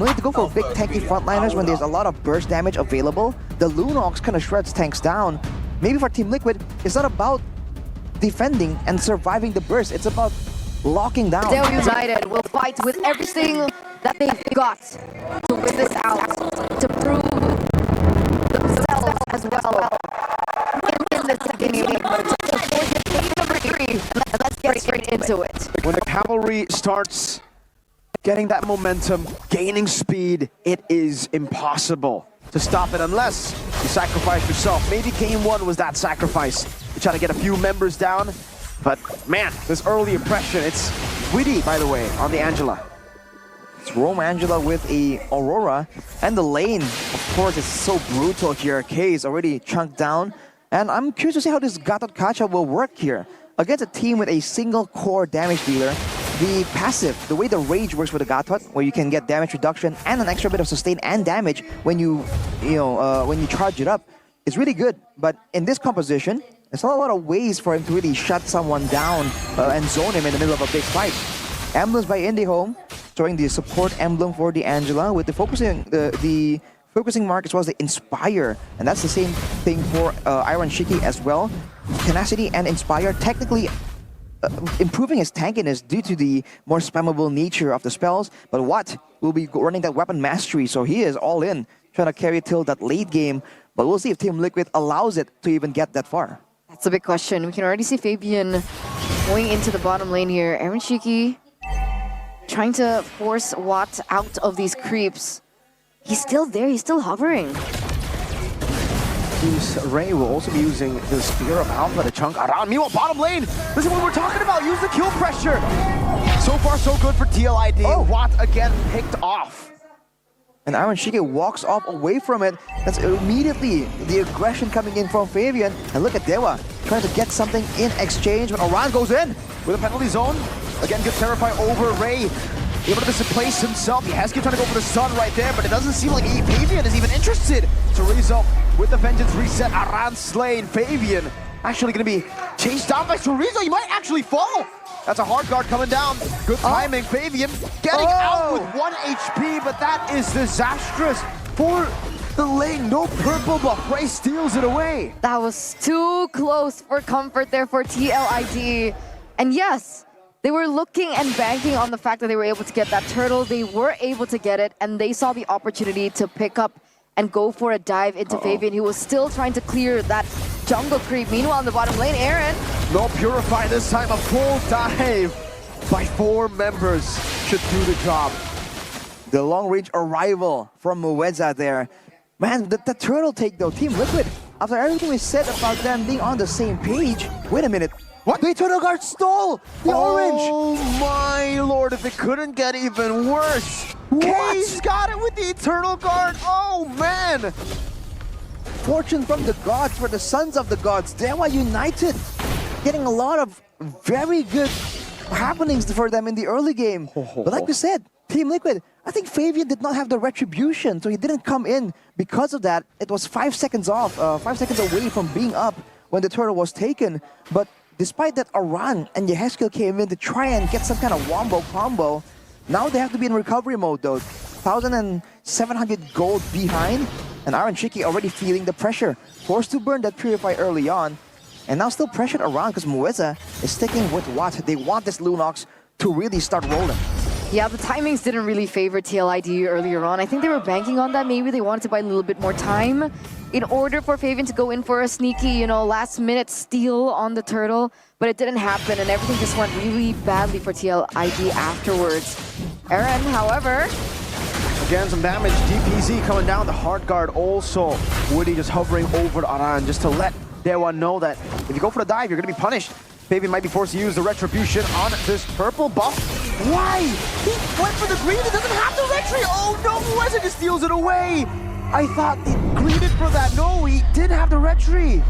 No need to go for big tanky frontliners when there's a lot of burst damage available. The Lunox kind of shreds tanks down. Maybe for Team Liquid, it's not about defending and surviving the burst. It's about locking down. DEWA United will fight with everything that they've got to win this out, to prove themselves as well in this game. Let's get straight into it. When the cavalry starts getting that momentum, gaining speed, it is impossible to stop it unless you sacrifice yourself. Maybe game one was that sacrifice. You try to get a few members down, but man, this early impression, it's witty, by the way, on the Angela. It's Rome Angela with a Aurora, and the lane, of course, is so brutal here. K is already chunked down, and I'm curious to see how this Gatot Kacha will work here. Against a team with a single core damage dealer, the passive, the way the rage works with the Gatot, where you can get damage reduction and an extra bit of sustain and damage when you charge it up, is really good. But in this composition, there's not a lot of ways for him to really shut someone down and zone him in the middle of a big fight. Emblems by IndieHome, showing the support emblem for the Angela with the focusing mark as well as the Inspire, and that's the same thing for Iron Shiki as well. Tenacity and Inspire technically improving his tankiness due to the more spammable nature of the spells, but Watt will be running that weapon mastery, so he is all in, trying to carry it till that late game, but we'll see if Team Liquid allows it to even get that far. That's a big question. We can already see Fabian going into the bottom lane here. Aaron Shiki trying to force Watt out of these creeps. He's still there, he's still hovering. Ray will also be using the Spear of Alpha to chunk around. Meanwhile, bottom lane, this is what we're talking about. Use the kill pressure. So far, so good for TLID. Oh. Watt again picked off. And Iron Shiki walks off away from it. That's immediately the aggression coming in from Fabian. And look at DEWA trying to get something in exchange when Oran goes in. With a penalty zone, again, good Terrify over Ray. Able to displace himself. He has to trying to go for the sun right there, but it doesn't seem like Fabian is even interested. Chorizo with the Vengeance reset. Aran slain. Fabian actually going to be chased down by Chorizo. He might actually fall. That's a hard guard coming down. Good timing. Fabian getting out with 1 HP, but that is disastrous for the lane. No purple buff. Ray steals it away. That was too close for comfort there for TLID. And yes, they were looking and banking on the fact that they were able to get that turtle. They were able to get it, and they saw the opportunity to pick up and go for a dive into Fabian, who was still trying to clear that jungle creep. Meanwhile, in the bottom lane, Aaron. No Purify this time. A full dive by 4 members should do the job. The long-range arrival from Mueza there. Man, the turtle take though, Team Liquid, after everything we said about them being on the same page, wait a minute. What? The Turtle Guard stole the orange! Oh my lord, if it couldn't get even worse. K's got it with the Eternal Guard. Oh man! Fortune from the gods for the sons of the gods. DEWA United getting a lot of very good happenings for them in the early game. But like we said, Team Liquid, I think Fabian did not have the retribution, so he didn't come in because of that. It was 5 seconds off, 5 seconds away from being up when the turtle was taken. But despite that, Aran and Yeheskel came in to try and get some kind of wombo combo. Now they have to be in recovery mode though. 1,700 gold behind, and Iron Shiki already feeling the pressure. Forced to burn that Purify early on, and now still pressured around because Mueza is sticking with Watt. They want this Lunox to really start rolling. Yeah, the timings didn't really favor TLID earlier on. I think they were banking on that. Maybe they wanted to buy a little bit more time in order for Fabian to go in for a sneaky, last-minute steal on the turtle. But it didn't happen, and everything just went really badly for TLID afterwards. Aaron, however... Again, some damage. DPZ coming down. The hard guard also. Woody just hovering over Aran just to let DEWA know that if you go for the dive, you're going to be punished. Fabian might be forced to use the retribution on this purple buff. Why? He went for the green. He doesn't have the retry. Oh no, Mueza just steals it away. I thought he greeted for that. No, he did have the retry.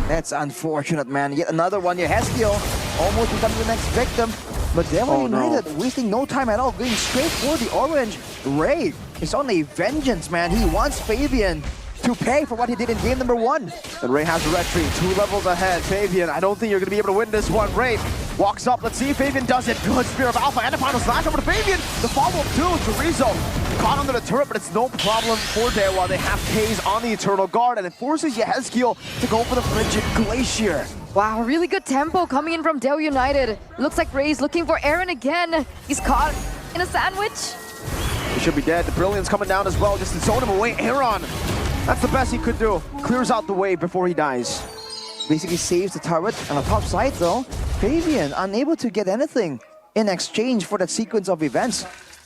That's unfortunate, man. Yet another one. Yeheskel almost becoming the next victim. But DEWA United wasting no time at all, going straight for the orange. Ray is on a vengeance, man. He wants Fabian to pay for what he did in game number 1. And Ray has the retry, 2 levels ahead. Fabian, I don't think you're going to be able to win this one. Ray walks up. Let's see if Fabian does it. Good Spear of Alpha and a final slash over to Fabian. The follow-up too. Chorizo caught under the turret, but it's no problem for DEWA. They have K's on the Eternal Guard, and it forces Yehezkiel to go for the Frigid Glacier. Wow, really good tempo coming in from DEWA United. Looks like Ray's looking for Aaron again. He's caught in a sandwich. He should be dead. The Brilliance coming down as well, just to zone him away. Aaron, that's the best he could do. Clears out the way before he dies. Basically saves the turret on the top side though. Fabian unable to get anything in exchange for that sequence of events.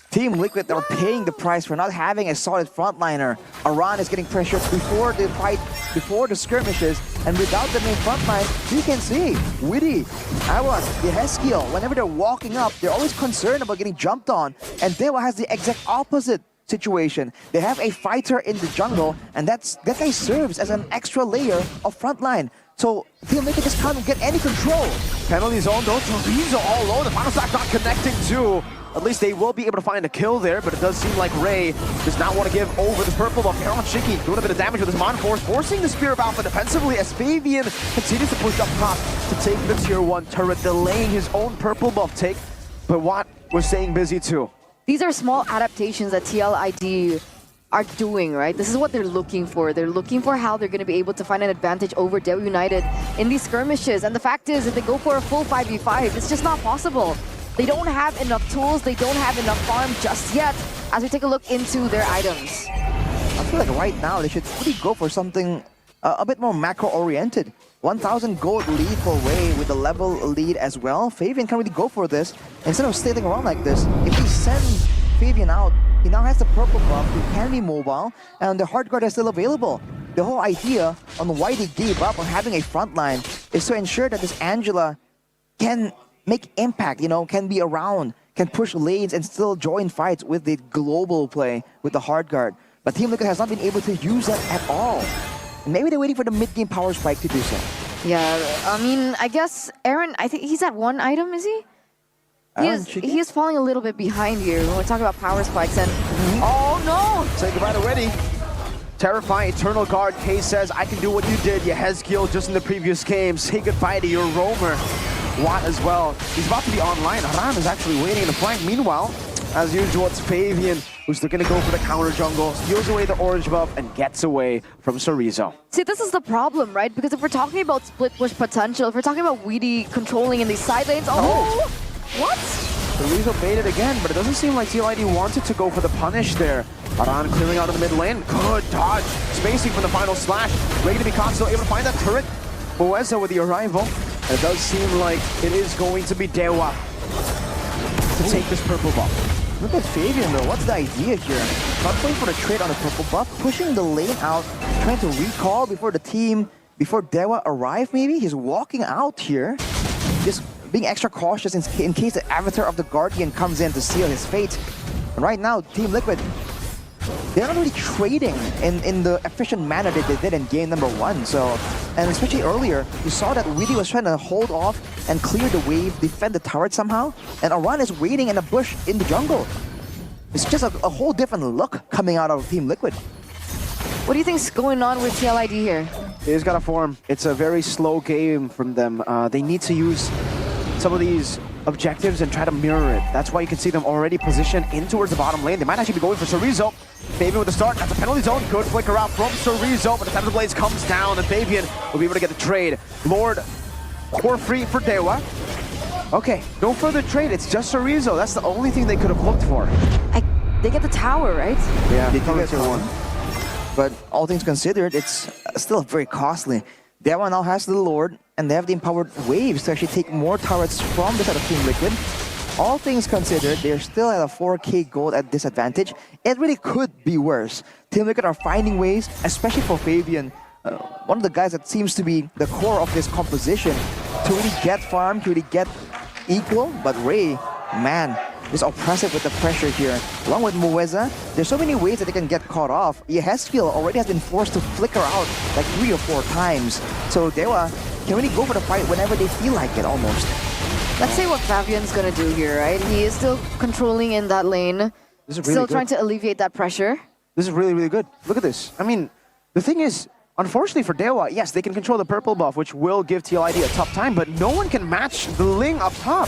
Team Liquid are paying the price for not having a solid frontliner. Aran is getting pressured before the fight, before the skirmishes, and without the main frontline, you can see Witty, Awas, Yehezkiel, whenever they're walking up, they're always concerned about getting jumped on, and DEWA has the exact opposite situation. They have a fighter in the jungle, and that guy serves as an extra layer of frontline. So Team Liquid just can't get any control. Penalty zone though, Chorizo all alone. The final stack not connecting too. At least they will be able to find a kill there, but it does seem like Ray does not want to give over the purple buff. Heron Shiki doing a bit of damage with his Mon Force, forcing the Spear of Alpha defensively as Fabian continues to push up top to take the tier 1 turret, delaying his own purple buff take. But Watt was staying busy too. These are small adaptations that TLID are doing, right? This is what they're looking for. They're looking for how they're going to be able to find an advantage over DEWA United in these skirmishes. And the fact is, if they go for a full 5v5, it's just not possible. They don't have enough tools, they don't have enough farm just yet, as we take a look into their items. I feel like right now they should really go for something a bit more macro-oriented. 1,000 gold lead for Ray with a level lead as well. Fabian can't really go for this. Instead of staying around like this, if we send Fabian out, he now has the purple buff, he can be mobile, and the hard guard is still available. The whole idea on why they gave up on having a frontline is to ensure that this Angela can make impact, can be around, can push lanes and still join fights with the global play with the hard guard. But Team Liquid has not been able to use that at all. Maybe they're waiting for the mid-game power spike to do so. Yeah, I mean, I guess Aaron, I think he's at 1 item, is he? He is falling a little bit behind here when we're talking about power spikes and... Oh no! Say goodbye to Weddy. Terrifying Eternal Guard. K says, I can do what you did, Yehezkiel, just in the previous game. Say goodbye to your roamer. Watt as well. He's about to be online. Aran is actually waiting in the flank. Meanwhile, as usual, it's Fabian who's looking to go for the counter jungle, steals away the orange buff, and gets away from Chorizo. See, this is the problem, right? Because if we're talking about split push potential, if we're talking about Weedy controlling in these side lanes, what? Chorizo baited again, but it doesn't seem like TLID wanted to go for the punish there. Aran clearing out of the mid lane. Good dodge. Spacing for the final slash. Ready to be caught, still able to find that turret. Boeza with the arrival. And it does seem like it is going to be DEWA to take this purple buff. Look at Fabian though, what's the idea here? Not going for the trade on the purple buff, pushing the lane out, trying to recall before DEWA arrive maybe? He's walking out here, just being extra cautious in case the avatar of the Guardian comes in to seal his fate. And right now, Team Liquid, they're not really trading in the efficient manner that they did in game number 1. So, and especially earlier, you saw that Weedy was trying to hold off and clear the wave, defend the turret somehow, and Aran is waiting in a bush in the jungle. It's just a whole different look coming out of Team Liquid. What do you think's going on with TLID here? They just gotta form. It's a very slow game from them. They need to use some of these objectives and try to mirror it. That's why you can see them already positioned in towards the bottom lane. They might actually be going for Chorizo. Fabian with the start. That's a penalty zone. Good flicker out from Chorizo, but the Tempter Blades comes down, and Fabian will be able to get the trade. Lord, core free for DEWA. Okay, no further trade. It's just Chorizo. That's the only thing they could have looked for. They get the tower, right? Yeah, they do get one. But all things considered, it's still very costly. DEWA now has the Lord, and they have the empowered waves to actually take more turrets from the side of Team Liquid. All things considered, they're still at a 4k gold at disadvantage. It really could be worse. Team Liquid are finding ways, especially for Fabian, one of the guys that seems to be the core of this composition, to really get farm, to really get equal. But Ray, man, is oppressive with the pressure here. Along with Mueza, there's so many ways that they can get caught off. Yehezkiel already has been forced to flicker out like 3 or 4 times. So DEWA can really go for the fight whenever they feel like it, almost. Let's see what Fabian's gonna do here, right? He is still controlling in that lane. This is really still good. trying to alleviate that pressure. This is really, really good. Look at this. I mean, the thing is, unfortunately for DEWA, yes, they can control the purple buff, which will give TLID a tough time, but no one can match the Ling up top.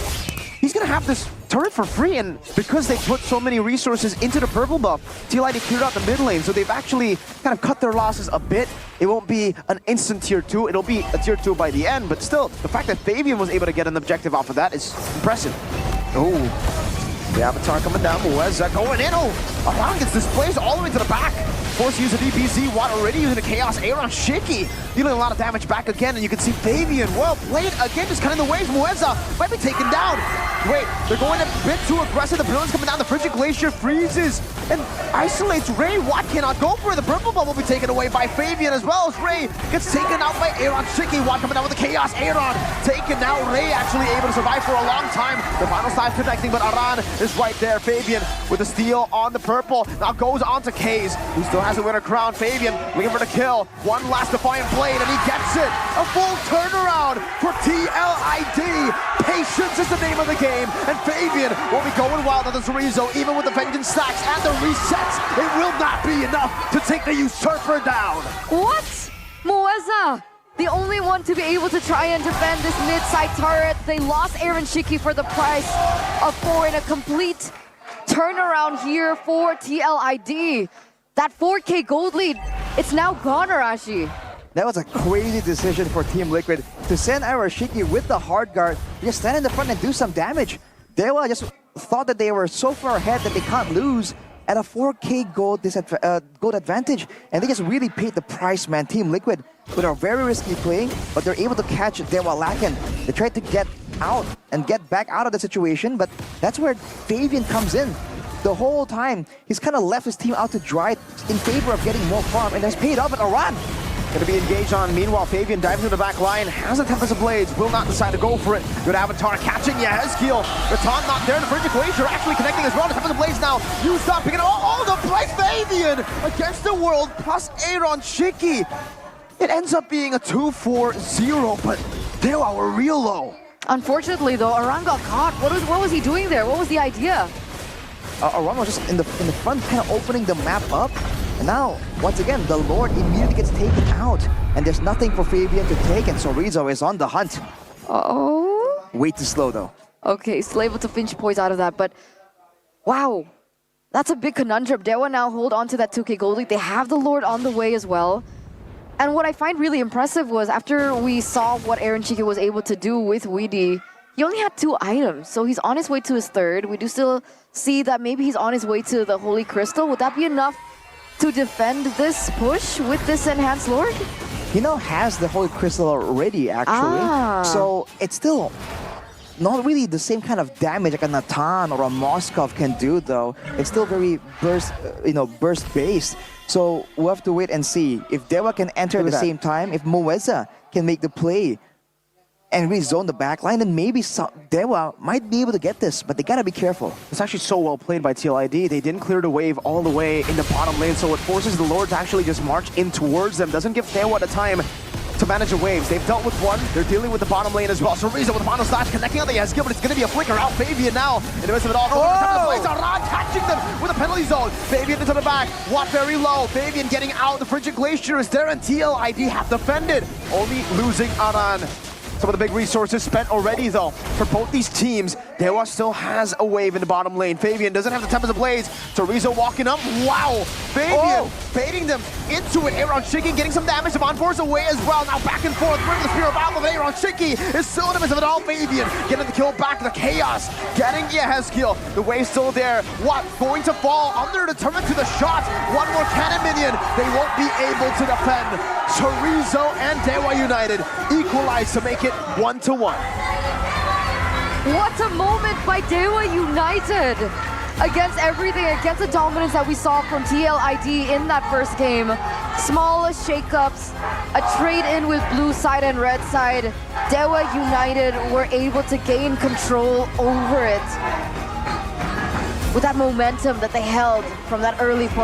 He's gonna have this turret for free, and because they put so many resources into the purple buff, TLID cleared out the mid lane, so they've actually kind of cut their losses a bit. It won't be an instant tier 2, it'll be a tier 2 by the end, but still, the fact that Fabian was able to get an objective off of that is impressive. Oh, The Avatar coming down, Mueza going in, Aran gets displaced all the way to the back. Forced to use a DPZ, Watt already using a Chaos Aaron Shiki, dealing a lot of damage back again, and you can see Fabian, well played, again just cutting the waves. Mueza might be taken down. Wait, they're going a bit too aggressive, the Brilliant's coming down, the Frigid Glacier freezes and isolates Ray. Watt cannot go for it, the purple ball will be taken away by Fabian as well as Ray gets taken out by Aaron Shiki. Watt coming down with the Chaos Aaron, taken out. Ray actually able to survive for a long time. The final side connecting, but Aran is right there. Fabian with the steal on the purple, now goes on to Kaze, who still has a winner crown. Fabian looking for the kill, one last Defiant Blade, and he gets it. A full turnaround for TLID. Patience is the name of the game, and Fabian will be going wild on the Chorizo, even with the Vengeance stacks and the resets. It will not be enough to take the Usurper down. What? Mueza, the only one to be able to try and defend this mid-side turret. They lost Aaron Shiki for the price of 4 in a complete turnaround here for TLID. That 4K gold lead, it's now gone, Arashi. that was a crazy decision for Team Liquid to send Arashiki with the hard guard, just stand in the front and do some damage. DEWA just thought that they were so far ahead that they can't lose at a 4K gold advantage, and they just really paid the price, man. Team Liquid with a very risky play, but they're able to catch DEWA lacking. They tried to get out and get back out of the situation, but that's where Fabian comes in. The whole time, he's kind of left his team out to dry in favor of getting more farm, and has paid off at Aran. Gonna be engaged on. Meanwhile, Fabian dives into the back line, has a Tempest of Blades, will not decide to go for it. Good Avatar catching Yehezkiel. The taunt not there, the Frigid Glacier actually connecting as well. The Tempest of Blades now used up, picking all the play. Fabian against the world, plus Aaron Shiki. It ends up being a 2-4-0, but DEWA were real low. Unfortunately, though, Aran got caught. What was he doing there? What was the idea? Aran was just in the front, kind of opening the map up. And now, once again, the Lord immediately gets taken out. And there's nothing for Fabian to take, and Chorizo is on the hunt. Uh-oh. Way too slow, though. Okay, still able to pinch points out of that, but wow. That's a big conundrum. DEWA now hold on to that 2K gold lead. They have the Lord on the way as well. And what I find really impressive was after we saw what Aaron Shiki was able to do with Weedy, he only had 2 items. So he's on his way to his 3rd. We do still see that maybe he's on his way to the Holy Crystal. Would that be enough to defend this push with this enhanced Lord? He now has the Holy Crystal already, actually. So it's still not really the same kind of damage like a Natan or a Moskov can do, though. It's still very burst-based. So we'll have to wait and see if DEWA can enter at the same time, if Mueza can make the play and rezone the backline, then maybe DEWA might be able to get this, but they gotta be careful. It's actually so well played by TLID. They didn't clear the wave all the way in the bottom lane, so it forces the Lord to actually just march in towards them. Doesn't give DEWA the time to manage the waves. They've dealt with one, they're dealing with the bottom lane as well. Chorizo with the final slash connecting on the Yehezkiel, but it's gonna be a flicker out. Fabian now in the midst of it all. Aran catching them with a penalty zone. Fabian into the back, Watt very low. Fabian getting out. The Frigid Glacier is there, and TLID have defended, only losing Aran. Some of the big resources spent already, though, for both these teams. DEWA still has a wave in the bottom lane. Fabian doesn't have the Tempest of Blades. Chorizo walking up. Wow! Fabian baiting them into it. Aaron Shiki getting some damage. The Force away as well. Now back and forth. Bringing the Spear of Alpha. Aaron Shiki is still in the midst of it all. Fabian getting the kill back. The Chaos getting Yehezkiel. The wave's still there. Watt going to fall under the turret to the shot. One more cannon minion. They won't be able to defend. Chorizo and DEWA United equalize to make it 1-1. What a moment by DEWA United! Against everything, against the dominance that we saw from TLID in that first game. Small shakeups, a trade-in with blue side and red side. DEWA United were able to gain control over it with that momentum that they held from that early point.